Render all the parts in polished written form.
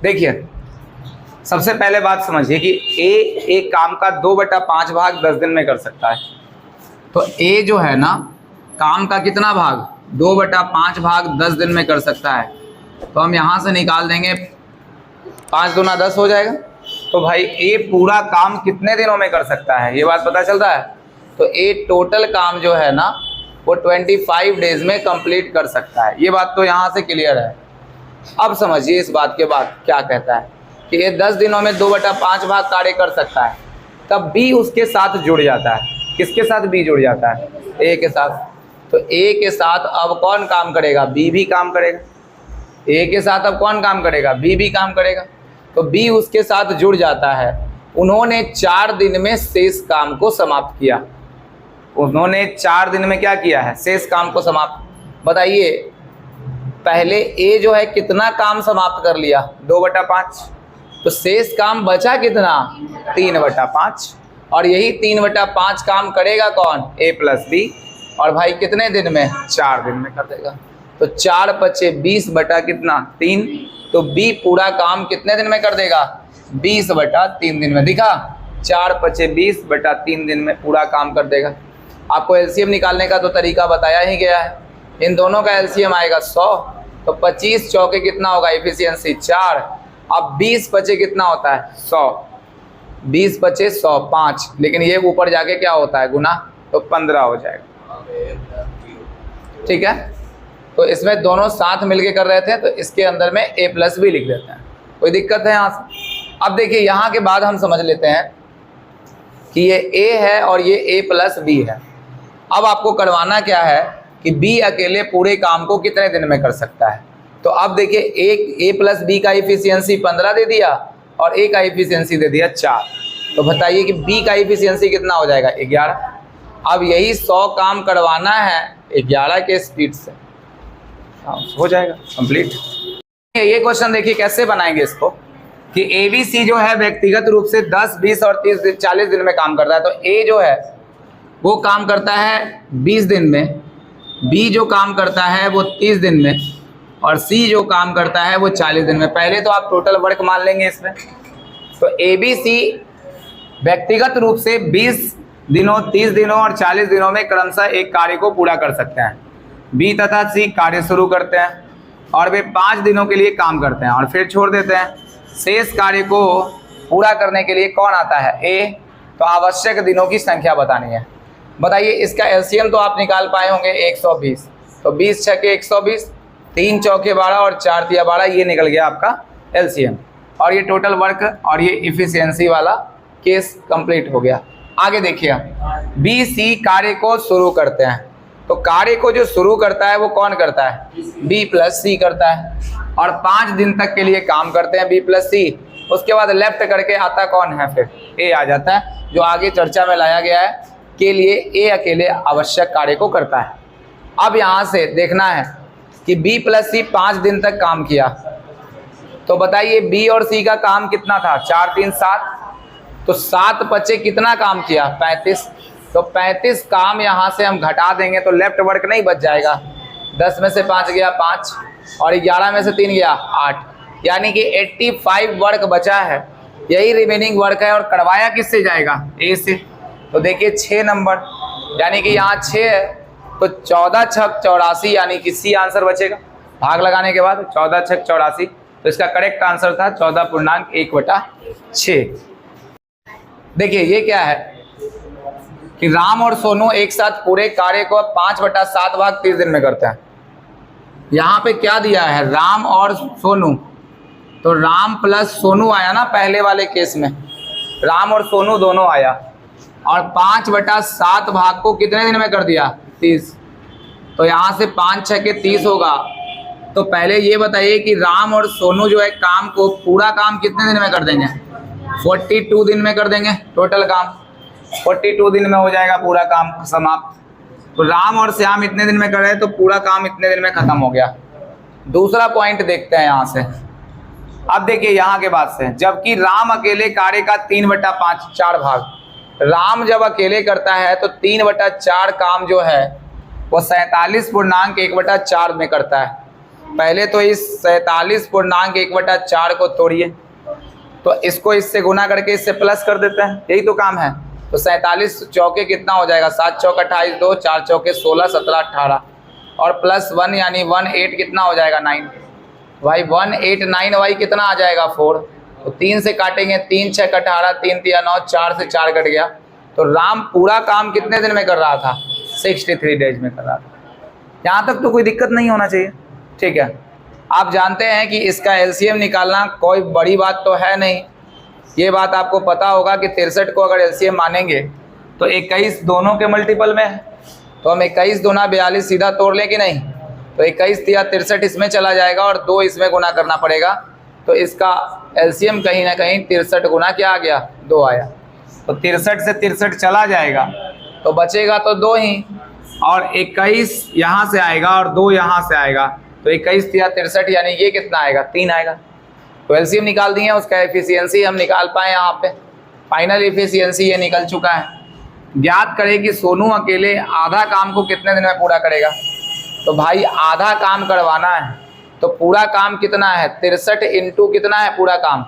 देखिए सबसे पहले बात समझिए कि ए एक काम का 2/5 भाग 10 दिन में कर सकता है। तो ए जो है ना काम का कितना भाग 2/5 भाग 10 दिन में कर सकता है। तो हम यहाँ से निकाल देंगे 5 दूना 10 हो जाएगा। तो भाई ए पूरा काम कितने दिनों में कर सकता है ये बात पता चलता है। तो ए टोटल काम जो है ना वो 25 डेज में कंप्लीट कर सकता है। ये बात तो यहाँ से क्लियर है। अब समझिए इस बात के बाद क्या कहता है कि ये 10 दिनों में 2/5 भाग कार्य कर सकता है। तब बी उसके साथ जुड़ जाता है। किसके साथ बी जुड़ जाता है? ए के साथ। तो ए के साथ अब कौन काम करेगा? बी भी काम करेगा। ए के साथ अब कौन काम करेगा? बी भी काम करेगा। तो बी उसके साथ जुड़ जाता है। उन्होंने 4 दिन में शेष काम को समाप्त किया। उन्होंने 4 दिन में क्या किया है? शेष काम को समाप्त। बताइए पहले ए जो है कितना काम समाप्त कर लिया? 2/5। तो शेष काम बचा कितना? 3/5। और यही 3/5 काम करेगा कौन? ए प्लस बी। और भाई कितने दिन में? 4 दिन में कर देगा। तो 4 × 20 बटा कितना? 3। तो बी पूरा काम कितने दिन में कर देगा? 20/3 दिन में। दिखा? 4 × 20 बटा 3 दिन में पूरा काम कर देगा। आपको एलसीएम निकालने का तो तरीका बताया ही गया है। इन दोनों का एलसीएम आएगा 100। तो 25 चौके कितना होगा? एफिशिएंसी 4। अब 20 बचे कितना होता है? 100। 20 बचे 100 5। लेकिन ये ऊपर जाके क्या होता है? गुना। तो 15 हो जाएगा। ठीक है। तो इसमें दोनों साथ मिलके कर रहे थे तो इसके अंदर में ए प्लस बी लिख देते हैं। कोई दिक्कत है यहाँ से? अब देखिए यहाँ के बाद हम समझ लेते हैं कि ये ए है और ये ए प्लस बी है। अब आपको करवाना क्या है कि बी अकेले पूरे काम को कितने दिन में कर सकता है। तो अब देखिए एक ए प्लस बी का इफिशियंसी 15 दे दिया और ए का इफिशियंसी दे दिया 4। तो बताइए कि बी का इफिशियंसी कितना हो जाएगा? 11। अब यही 100 काम करवाना है 11 के स्पीड से। हो जाएगा कंप्लीट। ये क्वेश्चन देखिए कैसे बनाएंगे इसको कि ए बी सी जो है व्यक्तिगत रूप से 10, 20 और 30 दिन 40 दिन में काम करता है। तो ए जो है वो काम करता है 20 दिन में, बी जो काम करता है वो 30 दिन में और सी जो काम करता है वो 40 दिन में। पहले तो आप टोटल वर्क मान लेंगे इसमें। तो ए बी सी व्यक्तिगत रूप से 20 दिनों, 30 दिनों और 40 दिनों में क्रमशः एक कार्य को पूरा कर सकते हैं। बी तथा सी कार्य शुरू करते हैं और वे 5 दिनों के लिए काम करते हैं और फिर छोड़ देते हैं। शेष कार्य को पूरा करने के लिए कौन आता है? ए। तो आवश्यक दिनों की संख्या बतानी है। बताइए इसका एलसीएम तो आप निकाल पाए होंगे 120। तो 20 × 120, 3 चौके 12 और 4 तिया 12, ये निकल गया आपका एलसीएम। और ये टोटल वर्क और ये इफिशियंसी वाला केस कंप्लीट हो गया। आगे देखिए बी सी कार्य को शुरू करते हैं। तो कार्य को जो शुरू करता है वो कौन करता है? बी प्लस सी करता है और 5 दिन तक के लिए काम करते हैं बी प्लस सी। उसके बाद लेफ्ट करके आता कौन है? फिर ए आ जाता है जो आगे चर्चा में लाया गया है के लिए ए अकेले आवश्यक कार्य को करता है। अब यहाँ से देखना है कि बी प्लस सी 5 दिन तक काम किया। तो बताइए बी और सी का काम कितना था? 4 3 7। तो 7 बचे कितना काम किया? 35। तो 35 काम यहाँ से हम घटा देंगे तो लेफ्ट वर्क नहीं बच जाएगा। 10 में से 5 गया 5 और 11 में से 3 गया 8, यानी कि 85 वर्क बचा है। यही रिमेनिंग वर्क है और करवाया किससे जाएगा? ए से। तो देखिए 6 नंबर, यानी कि यहाँ 6 है तो 14 × 6 = 84, यानी कि सी आंसर बचेगा। भाग लगाने के बाद 14 × 6 = 84। तो इसका करेक्ट आंसर था 14.1/6। देखिए ये क्या है कि राम और सोनू एक साथ पूरे कार्य को 5/7 भाग 30 दिन में करते हैं। यहाँ पे क्या दिया है? राम और सोनू। तो राम प्लस सोनू आया ना पहले वाले केस में, राम और सोनू दोनों आया और 5/7 भाग को कितने दिन में कर दिया? 30। तो यहाँ से 5 × 6 = 30 होगा। तो पहले ये बताइए कि राम और सोनू जो है काम को पूरा काम कितने दिन में कर देंगे? 42 दिन में कर देंगे। टोटल काम 42 दिन में हो जाएगा पूरा काम समाप्त। तो राम और श्याम इतने दिन में कर रहे हैं तो पूरा काम इतने दिन में खत्म हो गया। दूसरा पॉइंट देखते हैं यहाँ से। अब देखिए यहाँ के बाद से, जबकि राम अकेले कार्य का 3/5 4 भाग, राम जब अकेले करता है तो 3/4 काम जो है वो 47.1/4 में करता है। पहले तो इस 47.1/4 को तोड़िए, तो इसको इससे गुना करके इससे प्लस कर देते हैं, यही तो काम है। तो 47 चौके कितना हो जाएगा, 7 चौक 28, 2 4 चौके 16, 17 18 और प्लस 1 यानी 18 कितना हो जाएगा 9 भाई, 189 भाई कितना आ जाएगा 4। तो 3 से काटेंगे, 3 6 18, 3 3 9, 4 से 4 कट गया। तो राम पूरा काम कितने दिन में कर रहा था, 63 डेज में कर रहा था। यहाँ तक तो कोई दिक्कत नहीं होना चाहिए, ठीक है। आप जानते हैं कि इसका एलसीएम निकालना कोई बड़ी बात तो है नहीं, ये बात आपको पता होगा कि 63 को अगर एलसीएम मानेंगे तो 21 दोनों के मल्टीपल में है, तो हम 21 दूना 42 सीधा तोड़ लें कि नहीं, तो 21 या 63 इसमें चला जाएगा और 2 इसमें गुना करना पड़ेगा, तो इसका एलसीएम कहीं ना कहीं 63 गुना क्या आ गया 2 आया। तो 63 से 63 चला जाएगा तो बचेगा तो 2 ही, और 21 यहाँ से आएगा और 2 यहाँ से आएगा, तो 21 या 63 यानी ये कितना आएगा 3 आएगा। तो एलसीएम निकाल दिए, उसका एफिशिएंसी हम निकाल पाए। यहाँ पे फाइनल एफिशिएंसी ये निकल चुका है। ज्ञात करें कि सोनू अकेले आधा काम को कितने दिन में पूरा करेगा। तो भाई आधा काम करवाना है तो पूरा काम कितना है 63 इंटू कितना है पूरा काम,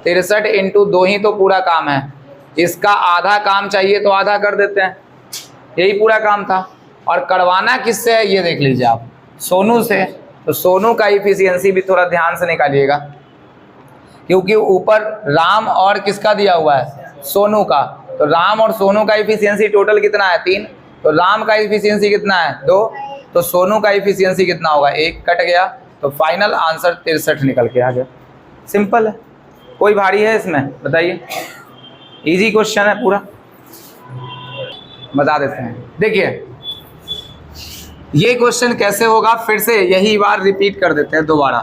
63 इंटू 2 ही तो पूरा काम है। इसका आधा काम चाहिए तो आधा कर देते हैं, यही पूरा काम था। और करवाना किससे है ये देख लीजिए आप, सोनू से। तो सोनू का एफिशिएंसी भी थोड़ा ध्यान से निकालिएगा, क्योंकि ऊपर राम और किसका दिया हुआ है सोनू का। तो राम और सोनू का एफिशिएंसी टोटल कितना है 3, तो राम का एफिशिएंसी कितना है 2, तो सोनू का एफिशिएंसी कितना होगा 1, कट गया। तो फाइनल आंसर 63 निकल के आ गया। सिंपल है, कोई भारी है इसमें बताइए, इजी क्वेश्चन है पूरा, बता देते हैं। देखिए ये क्वेश्चन कैसे होगा, फिर से यही बार रिपीट कर देते हैं दोबारा,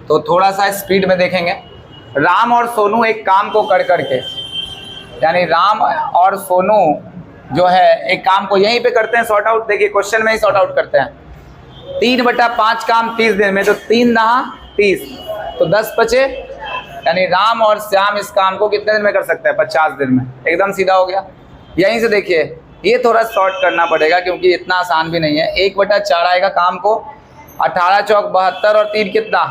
तो थोड़ा सा स्पीड में देखेंगे। राम और सोनू एक काम को कर करके, यानी राम और सोनू जो है एक काम को यहीं पे करते हैं सॉर्ट आउट। देखिए क्वेश्चन में ही सॉर्ट आउट करते हैं। 3/5 काम 30 दिन में, तो 3 9 30, तो 10 बचे, यानी राम और श्याम इस काम को कितने दिन में कर सकते हैं 50 दिन में। एकदम सीधा हो गया। यहीं से देखिए ये थोड़ा शॉर्ट करना पड़ेगा क्योंकि इतना आसान भी नहीं है। 1/4 आएगा काम को, 18 चौक 72 और 3 कितना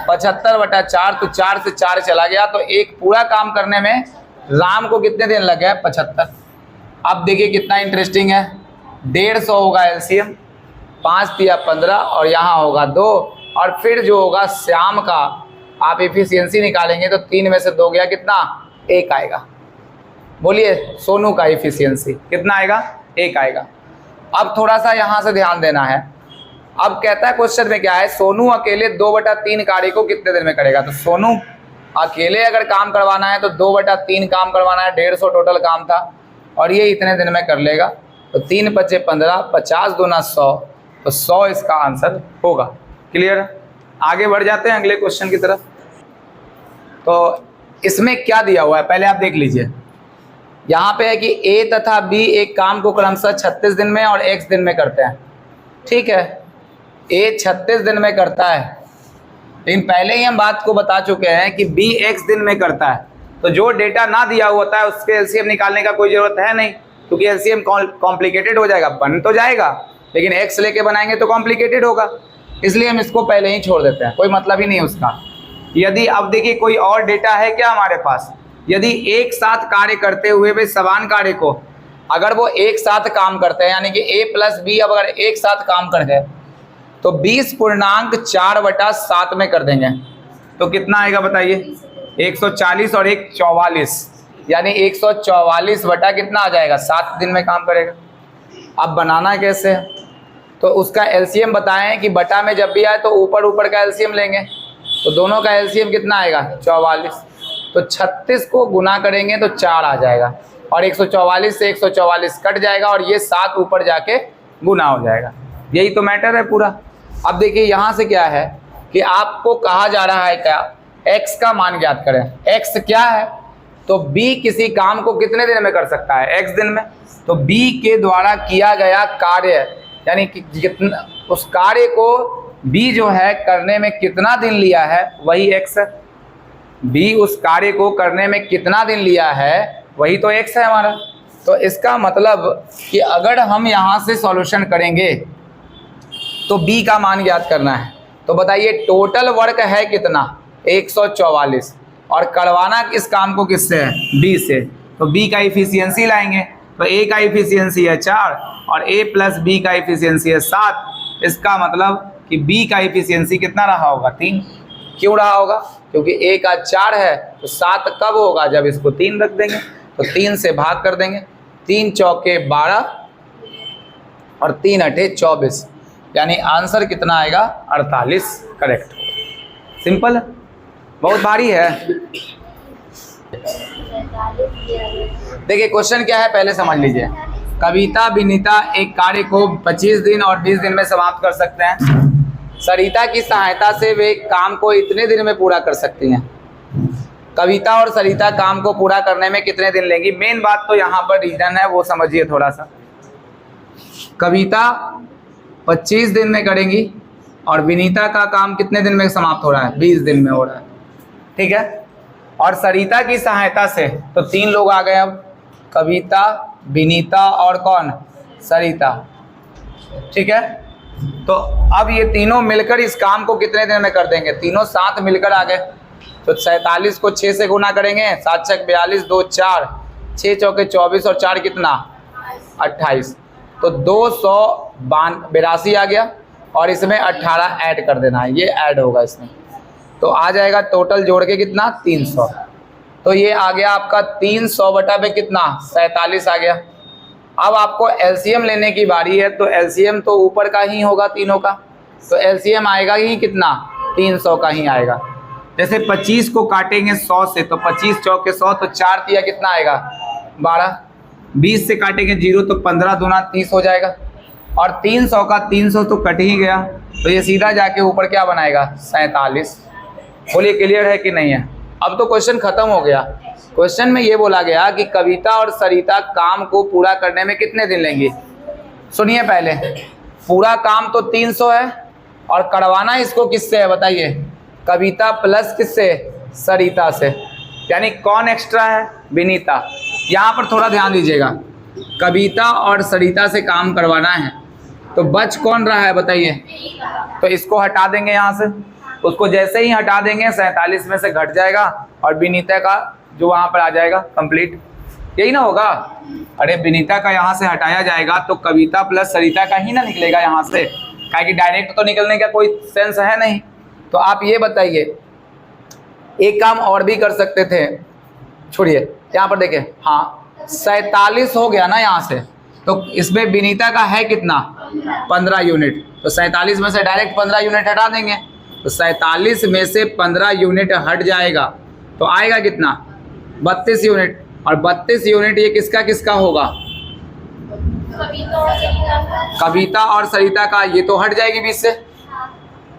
75/4, तो 4 से 4 चला गया। तो एक पूरा काम करने में राम को कितने दिन लग गए 75। अब देखिए कितना इंटरेस्टिंग है, 150 होगा एलसीएम, 5 तिया 15 और यहाँ होगा 2, और फिर जो होगा श्याम का आप एफिशिएंसी निकालेंगे तो 3 में से 2 गया, कितना 1 आएगा। बोलिए सोनू का एफिशिएंसी कितना आएगा 1 आएगा। अब थोड़ा सा यहाँ से ध्यान देना है। अब कहता है क्वेश्चन में क्या है, सोनू अकेले 2/3 कार्य को कितने दिन में करेगा। तो सोनू अकेले अगर काम करवाना है तो 2/3 काम करवाना है, 150 टोटल काम था और ये इतने दिन में कर लेगा। तो 3 × 15, 50 दूना 100, तो 100 इसका आंसर होगा। क्लियर है, आगे बढ़ जाते हैं अगले क्वेश्चन की तरफ। तो इसमें क्या दिया हुआ है पहले आप देख लीजिए। यहाँ पे है कि ए तथा बी एक काम को क्रमशः 36 दिन में और x दिन में करते हैं। ठीक है, ए 36 दिन में करता है, लेकिन पहले ही हम बात को बता चुके हैं कि बी x दिन में करता है। तो जो डेटा ना दिया होता है उसके एलसीएम निकालने का कोई ज़रूरत है नहीं, क्योंकि एलसीएम कॉम्प्लिकेटेड हो जाएगा। बन तो जाएगा लेकिन x लेके बनाएंगे तो कॉम्प्लिकेटेड होगा, इसलिए हम इसको पहले ही छोड़ देते हैं, कोई मतलब ही नहीं उसका। यदि अब देखिए कोई और डेटा है क्या हमारे पास, यदि एक साथ कार्य करते हुए भी समान कार्य को अगर वो एक साथ काम करते हैं, यानी कि a + b अब अगर एक साथ काम कर गए तो 20.4/7 में कर देंगे तो कितना आएगा बताइए 140 और 1 44, यानी 144 बटा कितना आ जाएगा 7 दिन में काम करेगा। अब बनाना कैसे, तो उसका एलसीएम बताएं कि बटा में जब भी आए तो ऊपर ऊपर का एलसीएम लेंगे, तो दोनों का एलसीएम कितना आएगा 44। तो 36 को गुना करेंगे तो 4 आ जाएगा और 144 से 144 कट जाएगा और ये 7 ऊपर जाके गुना हो जाएगा। यही तो मैटर है पूरा। अब देखिए यहाँ से क्या है कि आपको कहा जा रहा है क्या, x का मान ज्ञात करें। x क्या है, तो b किसी काम को कितने दिन में कर सकता है x दिन में। तो b के द्वारा किया गया कार्य, यानी कि जितना उस कार्य को b जो है करने में कितना दिन लिया है वही x है। b उस कार्य को करने में कितना दिन लिया है वही तो x है हमारा। तो इसका मतलब कि अगर हम यहाँ से सॉल्यूशन करेंगे तो बी का मान ज्ञात करना है। तो बताइए टोटल वर्क है कितना 144 और करवाना इस काम को किससे है बी से, तो बी का इफिशियंसी लाएंगे। तो ए का इफिशियंसी है 4 और ए प्लस बी का इफिशियंसी है 7। इसका मतलब कि बी का इफिशियंसी कितना रहा होगा 3। क्यों रहा होगा? क्योंकि ए का 4 है तो 7 कब होगा जब इसको 3 रख देंगे, तो 3 से भाग कर देंगे। 3 चौके 12 और 3 अठे 24, यानी आंसर कितना आएगा 48 करेक्ट। सिंपल, बहुत भारी है। देखिए क्वेश्चन क्या है पहले समझ लीजिए। कविता विनीता एक कार्य को 25 दिन और 20 दिन में समाप्त कर सकते हैं। सरिता की सहायता से वे काम को इतने दिन में पूरा कर सकती हैं। कविता और सरिता काम को पूरा करने में कितने दिन लेंगी? मेन बात तो यहाँ पर रीजन है वो समझिए थोड़ा सा। कविता 25 दिन में करेंगी और विनीता का काम कितने दिन में समाप्त हो रहा है? 20 दिन में हो रहा है, ठीक है। और सरिता की सहायता से तो 3 लोग आ गए, अब कविता विनीता और कौन? सरिता, ठीक है। तो अब ये तीनों मिलकर इस काम को कितने दिन में कर देंगे? तीनों साथ मिलकर आ गए, तो 47 को 6 से गुना करेंगे, 7 छक 42, 2 4, 6 चौके 24 और 4 कितना 28, तो 282 आ गया और इसमें 18 ऐड कर देना है, ये ऐड होगा इसमें, तो आ जाएगा टोटल जोड़ के कितना 300। तो ये आ गया आपका 300 बटा पे कितना 47 आ गया। अब आपको एलसीएम लेने की बारी है, तो एलसीएम तो ऊपर का ही होगा तीनों का, तो एलसीएम आएगा ही कितना 300 का ही आएगा। जैसे 25 को काटेंगे 100 से तो 25 चौके 100, तो 4 तिया कितना आएगा 12। 20 से काटेंगे 0 तो 15 दूना 30 हो जाएगा और 300 का 300 तो कट ही गया, तो ये सीधा जाके ऊपर क्या बनाएगा 47। बोलिए क्लियर है कि नहीं है? अब तो क्वेश्चन खत्म हो गया। क्वेश्चन में ये बोला गया कि कविता और सरिता काम को पूरा करने में कितने दिन लेंगी। सुनिए पहले, पूरा काम तो 300 है और करवाना इसको किससे है बताइए? कविता प्लस किससे? सरिता से, यानी कौन एक्स्ट्रा है? विनीता। यहाँ पर थोड़ा ध्यान दीजिएगा, कविता और सरिता से काम करवाना है तो बच कौन रहा है बताइए? तो इसको हटा देंगे यहाँ से, उसको जैसे ही हटा देंगे 47 में से घट जाएगा और विनीता का जो वहाँ पर आ जाएगा कंप्लीट, यही ना होगा। अरे विनीता का यहाँ से हटाया जाएगा तो कविता प्लस सरिता का ही ना निकलेगा यहाँ से, क्या कि डायरेक्ट तो निकलने का कोई सेंस है नहीं। तो आप ये बताइए, एक काम और भी कर सकते थे, छोड़िए यहाँ पर देखिए, हाँ 47 हो गया ना यहाँ से, तो इसमें विनीता का है कितना 15 यूनिट, तो 47 में से डायरेक्ट 15 यूनिट हटा देंगे, तो 47 में से 15 यूनिट हट जाएगा तो आएगा कितना 32 यूनिट। और 32 यूनिट ये किसका किसका होगा? कविता और सरिता का, ये तो हट जाएगी 20 से,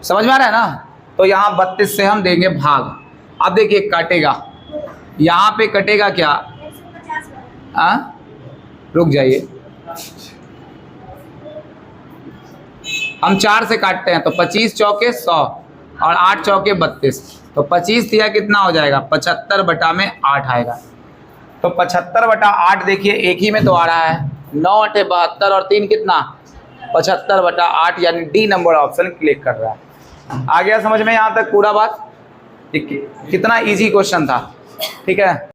समझ में आ रहा है ना। तो यहाँ 32 से हम देंगे भाग। अब देखिए काटेगा, यहाँ पे कटेगा क्या, रुक जाइए, हम 4 से काटते हैं तो 25 चौके 100 और 8 चौके 32, तो 25 दिया कितना हो जाएगा 75 बटा में 8 आएगा। तो 75 बटा 8 देखिए एक ही में तो आ रहा है, 9 8 72 और 3 कितना 75 बटा 8, यानी डी नंबर ऑप्शन क्लिक कर रहा है। आ गया समझ में यहाँ तक पूरा बात? कितना इजी क्वेश्चन था, ठीक है।